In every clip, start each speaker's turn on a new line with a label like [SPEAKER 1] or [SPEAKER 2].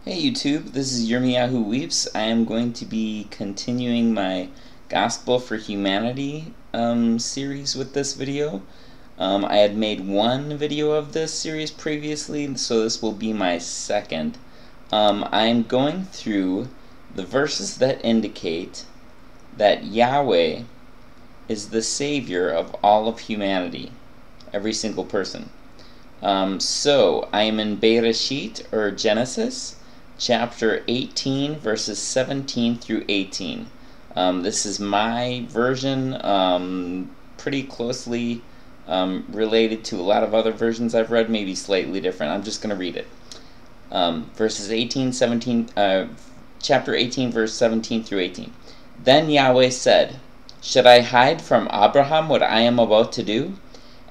[SPEAKER 1] Hey YouTube, this is Yirmiyahu Weeps. I am going to be continuing my Gospel for Humanity series with this video. I had made one video of this series previously, so this will be my second. I'm going through the verses that indicate that Yahweh is the Savior of all of humanity, every single person. So I am in Bereshit, or Genesis, chapter 18, verses 17 through 18. This is my version, pretty closely related to a lot of other versions I've read, maybe slightly different. I'm just going to read it. Verses 18, 17, chapter 18, verse 17 through 18. Then Yahweh said, "Should I hide from Abraham what I am about to do?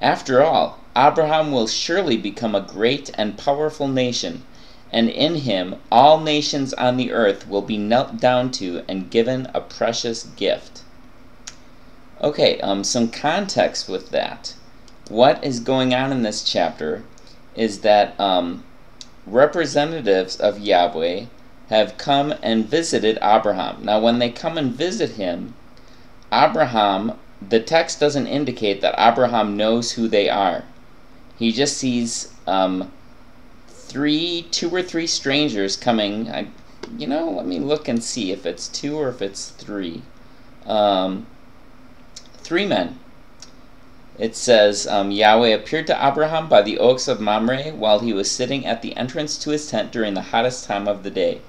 [SPEAKER 1] After all, Abraham will surely become a great and powerful nation, and in him all nations on the earth will be knelt down to and given a precious gift." Okay, some context with that. What is going on in this chapter is that representatives of Yahweh have come and visited Abraham. Now, when they come and visit him, Abraham, the text doesn't indicate that Abraham knows who they are. He just sees two or three strangers coming. Let me look and see if it's two or if it's three. Three men. It says, Yahweh appeared to Abraham by the oaks of Mamre while he was sitting at the entrance to his tent during the hottest time of the day.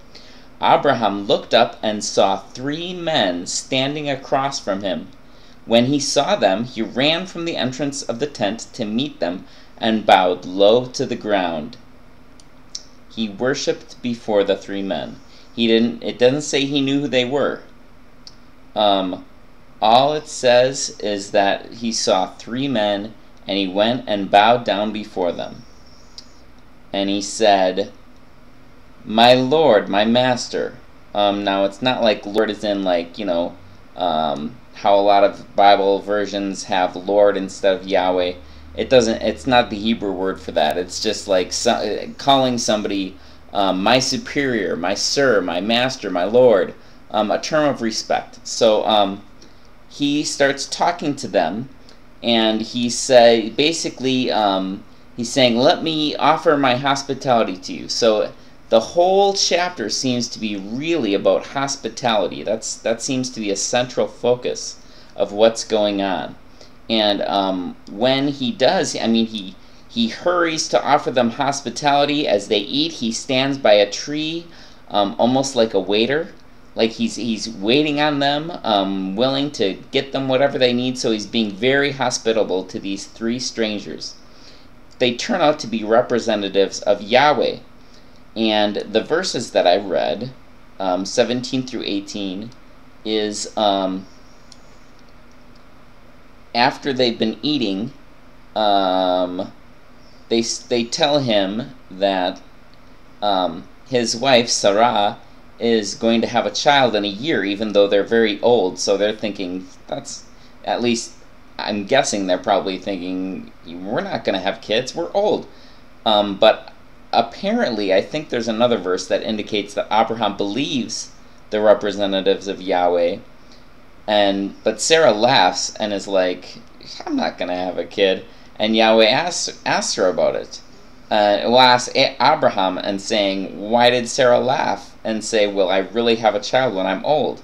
[SPEAKER 1] Abraham looked up and saw three men standing across from him. When he saw them, he ran from the entrance of the tent to meet them and bowed low to the ground. He worshipped before the three men. It doesn't say he knew who they were. All it says is that he saw three men and he went and bowed down before them. And he said, "My Lord, my Master." Now it's not like Lord is in how a lot of Bible versions have Lord instead of Yahweh. It's not the Hebrew word for that. It's just like calling somebody my superior, my sir, my master, my Lord, a term of respect. So he starts talking to them, and he's saying, "Let me offer my hospitality to you." So the whole chapter seems to be really about hospitality. That seems to be a central focus of what's going on. And when he does, he hurries to offer them hospitality. As they eat, he stands by a tree, almost like a waiter. Like he's waiting on them, willing to get them whatever they need. So he's being very hospitable to these three strangers. They turn out to be representatives of Yahweh. And the verses that I read, 17 through 18, is after they've been eating, they tell him that his wife, Sarah, is going to have a child in a year, even though they're very old. So they're thinking, at least I'm guessing they're probably thinking, we're not going to have kids, we're old. But apparently, I think there's another verse that indicates that Abraham believes the representatives of Yahweh, but Sarah laughs and is like, "I'm not going to have a kid." And Yahweh asks her about it. Asks Abraham and saying, "Why did Sarah laugh?" And say, "Will I really have a child when I'm old?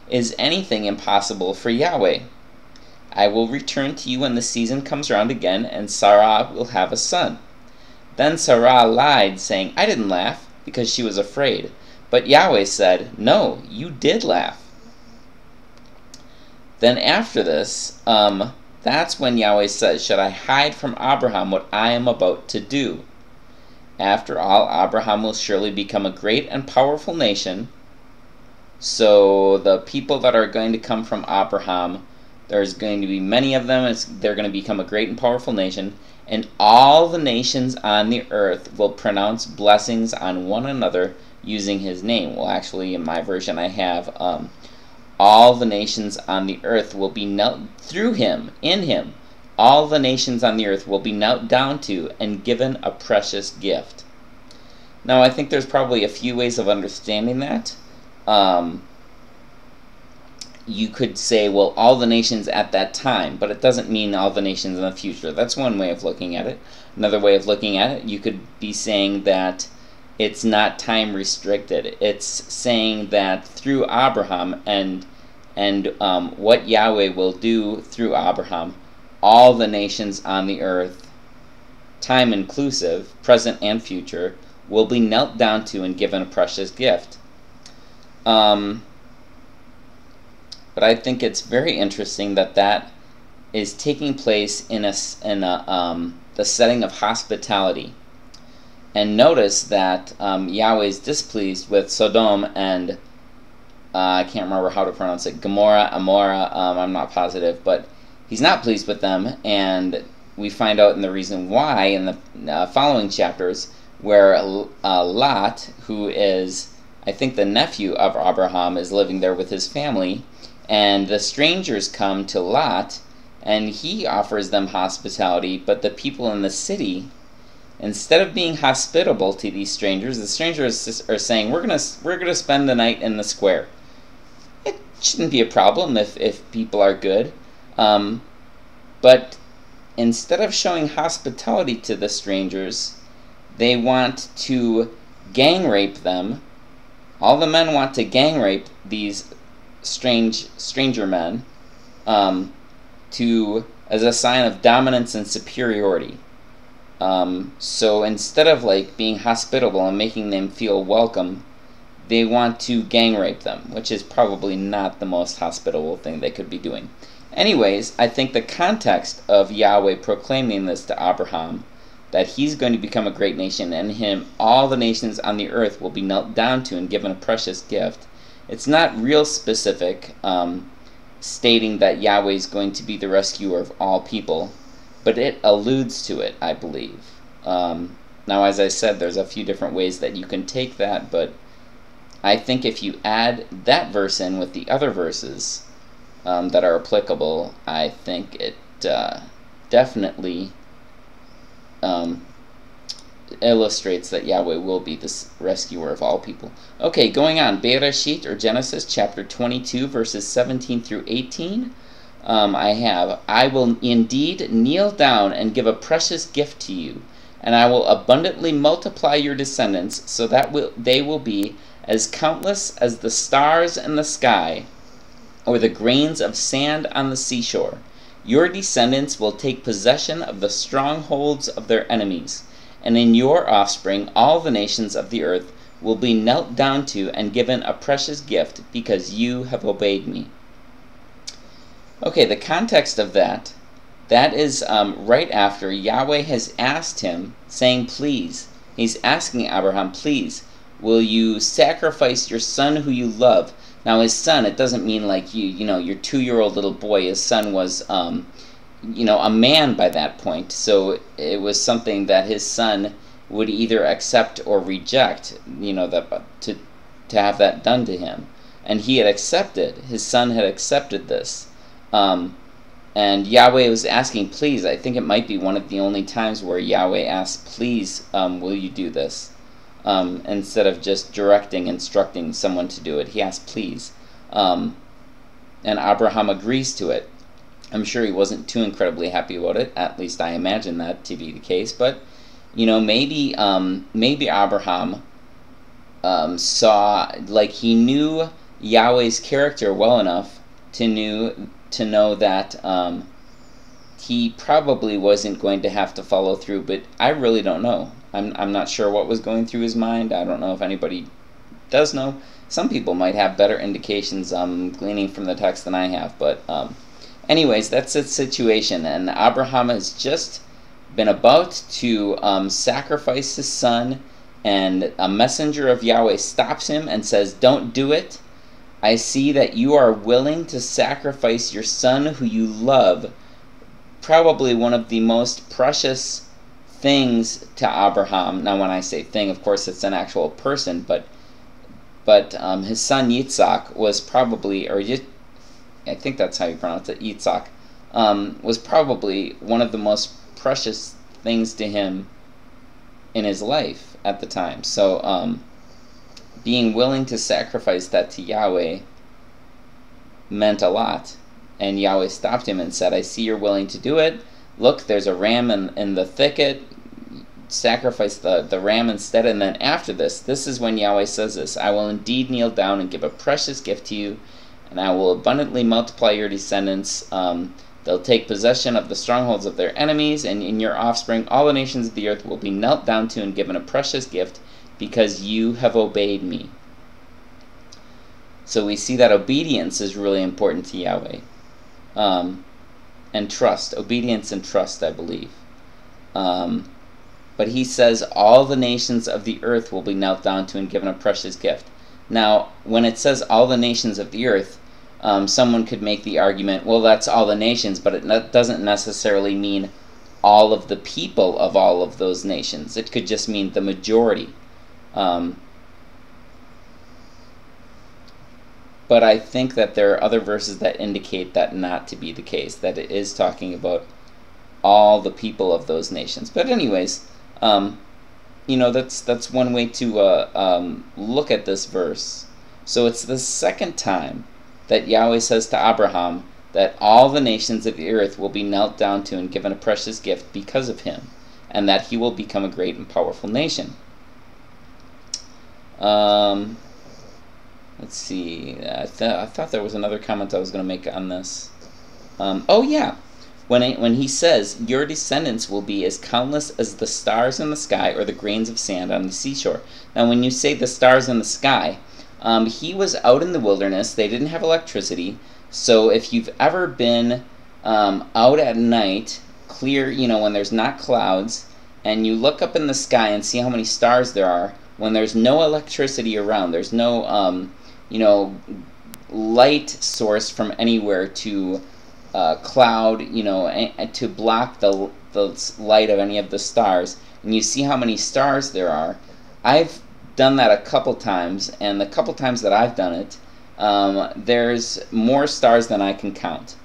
[SPEAKER 1] Is anything impossible for Yahweh? I will return to you when the season comes around again, and Sarah will have a son." Then Sarah lied, saying, "I didn't laugh," because she was afraid. But Yahweh said, "No, you did laugh." Then after this, that's when Yahweh says, "Should I hide from Abraham what I am about to do? After all, Abraham will surely become a great and powerful nation." So the people that are going to come from Abraham, there's going to be many of them. They're going to become a great and powerful nation. And all the nations on the earth will pronounce blessings on one another using his name. Well, actually, in my version, I have all the nations on the earth will be knelt through him, in him. All the nations on the earth will be knelt down to and given a precious gift. Now, I think there's probably a few ways of understanding that. You could say, well, all the nations at that time, but it doesn't mean all the nations in the future. That's one way of looking at it. Another way of looking at it, you could be saying that it's not time restricted. It's saying that through Abraham and what Yahweh will do through Abraham, all the nations on the earth, time inclusive, present and future, will be knelt down to and given a precious gift. But I think it's very interesting that that is taking place in the setting of hospitality. And notice that Yahweh is displeased with Sodom and I can't remember how to pronounce it, Gomorrah, Amorah, I'm not positive, but he's not pleased with them, and we find out in the reason why in the following chapters, where Lot, who is, I think, the nephew of Abraham, is living there with his family, and the strangers come to Lot, and he offers them hospitality, but the people in the city, instead of being hospitable to these strangers, the strangers are saying, we're gonna spend the night in the square. It shouldn't be a problem if people are good. But instead of showing hospitality to the strangers, they want to gang rape them. All the men want to gang rape these stranger men as a sign of dominance and superiority. So instead of like being hospitable and making them feel welcome, they want to gang rape them, which is probably not the most hospitable thing they could be doing. Anyways, I think the context of Yahweh proclaiming this to Abraham, that he's going to become a great nation, and in him all the nations on the earth will be knelt down to and given a precious gift. It's not real specific, stating that Yahweh is going to be the rescuer of all people, but it alludes to it, I believe. Now, as I said, there's a few different ways that you can take that, but I think if you add that verse in with the other verses that are applicable, I think it definitely illustrates that Yahweh will be the rescuer of all people. Okay, going on. Bereshit, or Genesis, chapter 22, verses 17 through 18. I will indeed kneel down and give a precious gift to you, and I will abundantly multiply your descendants, so that they will be as countless as the stars in the sky, or the grains of sand on the seashore. Your descendants will take possession of the strongholds of their enemies, and in your offspring all the nations of the earth will be knelt down to and given a precious gift, because you have obeyed me. Okay, the context of that is right after Yahweh has asked him, saying, please, he's asking Abraham, please, will you sacrifice your son who you love? Now his son, it doesn't mean like your 2-year-old little boy. His son was, a man by that point. So it was something that his son would either accept or reject, to have that done to him. And he had accepted, his son had accepted this. And Yahweh was asking, please. I think it might be one of the only times where Yahweh asked, please, will you do this? Instead of just instructing someone to do it. He asked, please. And Abraham agrees to it. I'm sure he wasn't too incredibly happy about it. At least I imagine that to be the case. But, maybe Abraham saw, like, he knew Yahweh's character well enough to know that he probably wasn't going to have to follow through, but I really don't know. I'm not sure what was going through his mind. I don't know if anybody does know. Some people might have better indications gleaning from the text than I have, but anyways, that's the situation, and Abraham has just been about to sacrifice his son, and a messenger of Yahweh stops him and says, don't do it. I see that you are willing to sacrifice your son who you love, probably one of the most precious things to Abraham. Now when I say thing, of course it's an actual person, but his son Yitzhak was probably, I think that's how you pronounce it, Yitzhak, was probably one of the most precious things to him in his life. at the time. So being willing to sacrifice that to Yahweh meant a lot. And Yahweh stopped him and said, I see you're willing to do it. Look, there's a ram in the thicket. Sacrifice the ram instead. And then after this is when Yahweh says this, I will indeed kneel down and give a precious gift to you, and I will abundantly multiply your descendants. They'll take possession of the strongholds of their enemies, and in your offspring all the nations of the earth will be knelt down to and given a precious gift, because you have obeyed me. So we see that obedience is really important to Yahweh. And trust. Obedience and trust, I believe. But he says all the nations of the earth will be knelt down to and given a precious gift. Now, when it says all the nations of the earth, someone could make the argument, well, that's all the nations, but it doesn't necessarily mean all of the people of all of those nations. It could just mean the majority. But I think that there are other verses that indicate that not to be the case, that it is talking about all the people of those nations. But anyways, you know, that's one way to look at this verse. So it's the second time that Yahweh says to Abraham that all the nations of the earth will be knelt down to and given a precious gift because of him, and that he will become a great and powerful nation. Let's see, I thought there was another comment I was going to make on this. Oh yeah, when he says, your descendants will be as countless as the stars in the sky or the grains of sand on the seashore. Now when you say the stars in the sky, he was out in the wilderness. They didn't have electricity. So if you've ever been out at night, clear, you know, when there's not clouds, and you look up in the sky and see how many stars there are, when there's no electricity around, there's no, you know, light source from anywhere to cloud, you know, to block the light of any of the stars, and you see how many stars there are. I've done that a couple times, and the couple times that I've done it, there's more stars than I can count.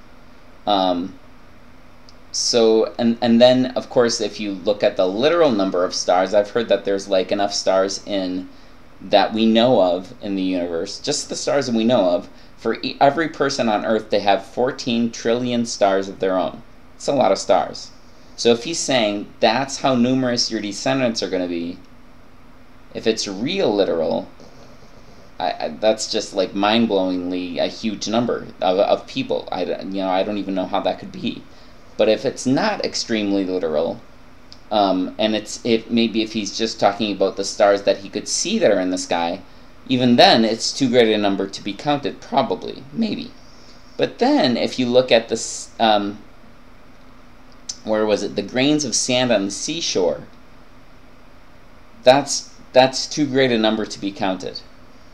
[SPEAKER 1] So, and then, of course, if you look at the literal number of stars, I've heard that there's like enough stars that we know of in the universe, just the stars that we know of, for every person on Earth to have 14 trillion stars of their own. It's a lot of stars. So if he's saying that's how numerous your descendants are going to be, if it's real literal, that's just like mind-blowingly a huge number of people. I don't even know how that could be. But if it's not extremely literal, and maybe if he's just talking about the stars that he could see that are in the sky, even then it's too great a number to be counted, probably, maybe. But then if you look at this, where was it, the grains of sand on the seashore, that's too great a number to be counted.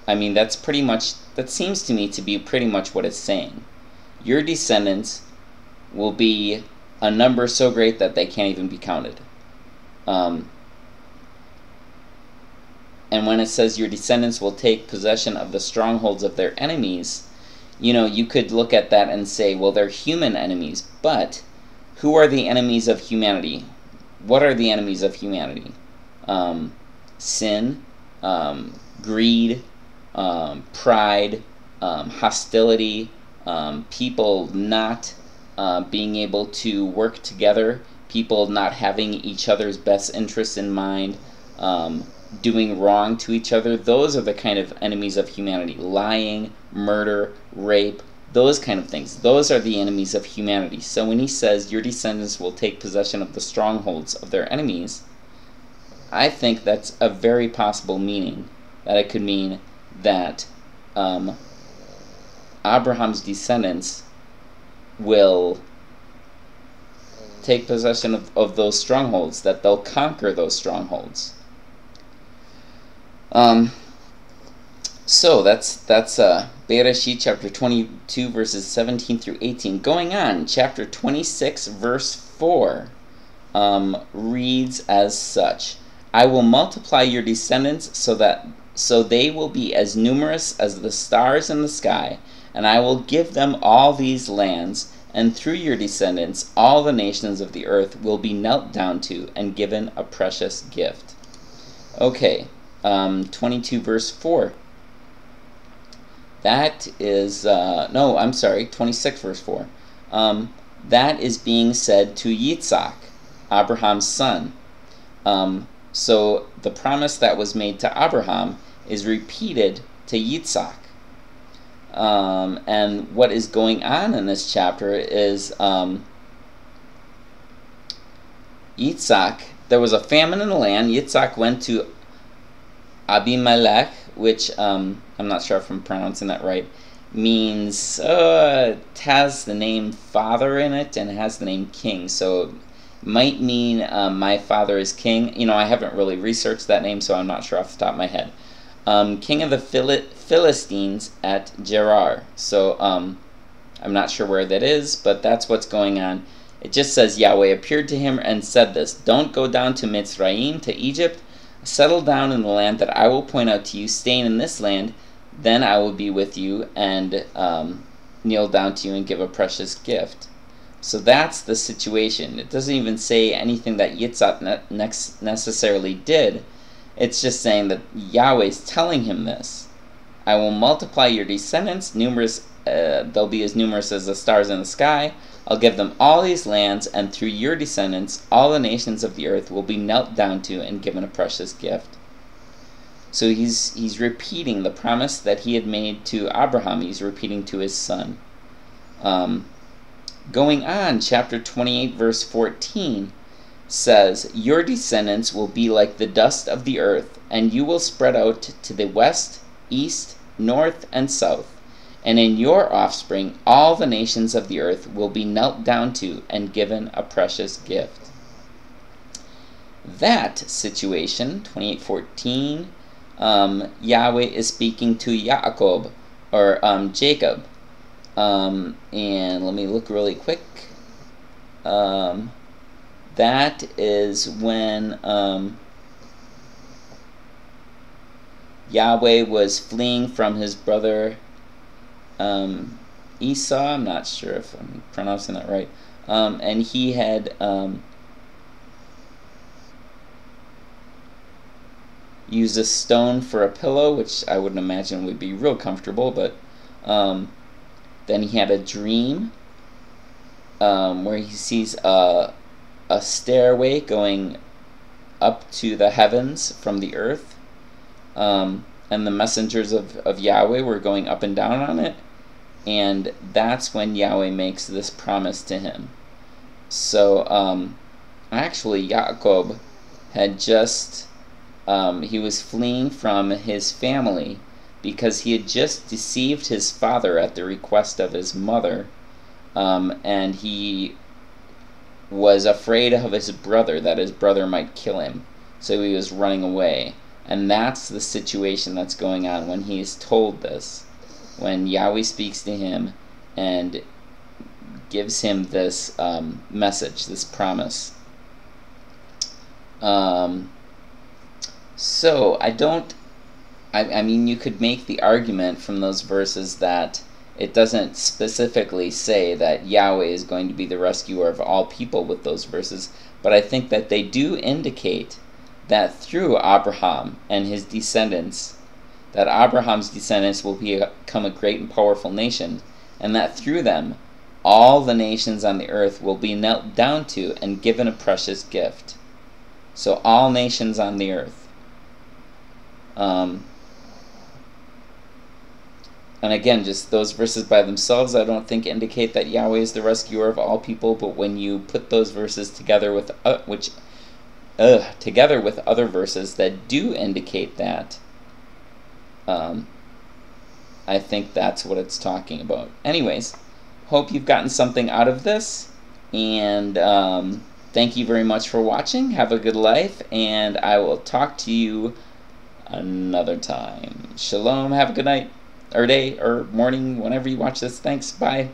[SPEAKER 1] I mean, that seems to me to be pretty much what it's saying. Your descendants will be a number so great that they can't even be counted. And when it says your descendants will take possession of the strongholds of their enemies, you know, you could look at that and say, well, they're human enemies, but who are the enemies of humanity? What are the enemies of humanity? Sin, greed, pride, hostility, people not being able to work together, people not having each other's best interests in mind, doing wrong to each other. Those are the kind of enemies of humanity. Lying, murder, rape, those kind of things. Those are the enemies of humanity. So when he says your descendants will take possession of the strongholds of their enemies, I think that's a very possible meaning. That it could mean that Abraham's descendants will take possession of those strongholds, that they'll conquer those strongholds. So that's Bereshit chapter 22 verses 17 through 18. Going on, chapter 26 verse 4 reads as such: I will multiply your descendants so they will be as numerous as the stars in the sky, and I will give them all these lands, and through your descendants all the nations of the earth will be knelt down to and given a precious gift. Okay, 22 verse 4. That is, no, I'm sorry, 26 verse 4. That is being said to Yitzhak, Abraham's son. So the promise that was made to Abraham is repeated to Yitzhak. And what is going on in this chapter is Yitzhak, there was a famine in the land. Yitzhak went to Abimelech, which I'm not sure if I'm pronouncing that right, means it has the name father in it and it has the name king, so it might mean my father is king. You know, I haven't really researched that name, so I'm not sure off the top of my head. King of the Philistines at Gerar. So I'm not sure where that is, but that's what's going on. It just says Yahweh appeared to him and said this: "Don't go down to Mitzrayim, to Egypt. Settle down in the land that I will point out to you. Stay in this land. Then I will be with you and kneel down to you and give a precious gift." So that's the situation. It doesn't even say anything that Yitzhak necessarily did. It's just saying that Yahweh is telling him this. "I will multiply your descendants, numerous. They'll be as numerous as the stars in the sky. I'll give them all these lands, and through your descendants, all the nations of the earth will be knelt down to and given a precious gift." So he's repeating the promise that he had made to Abraham. He's repeating to his son. Going on, chapter 28, verse 14 says, "Your descendants will be like the dust of the earth, and you will spread out to the west, east, north, and south. And in your offspring all the nations of the earth will be knelt down to and given a precious gift." That situation, 28:14, Yahweh is speaking to Yaakov, or Jacob. And let me look really quick. That is when Yahweh was fleeing from his brother Esau. I'm not sure if I'm pronouncing that right. And he had used a stone for a pillow, which I wouldn't imagine would be real comfortable, but then he had a dream where he sees a stairway going up to the heavens from the earth, and the messengers of Yahweh were going up and down on it, and that's when Yahweh makes this promise to him. So actually Yaakov had just he was fleeing from his family because he had just deceived his father at the request of his mother, and he was afraid of his brother, that his brother might kill him, so he was running away. And that's the situation that's going on when he is told this, when Yahweh speaks to him and gives him this message, this promise. So I mean, you could make the argument from those verses that it doesn't specifically say that Yahweh is going to be the rescuer of all people with those verses, but I think that they do indicate that through Abraham and his descendants, that Abraham's descendants will become a great and powerful nation, and that through them all the nations on the earth will be knelt down to and given a precious gift. So all nations on the earth. And again, just those verses by themselves I don't think indicate that Yahweh is the rescuer of all people, but when you put those verses together with together with other verses that do indicate that, I think that's what it's talking about. Anyways, hope you've gotten something out of this, and thank you very much for watching. Have a good life, and I will talk to you another time. Shalom. Have a good night, or day, or morning, whenever you watch this. Thanks. Bye.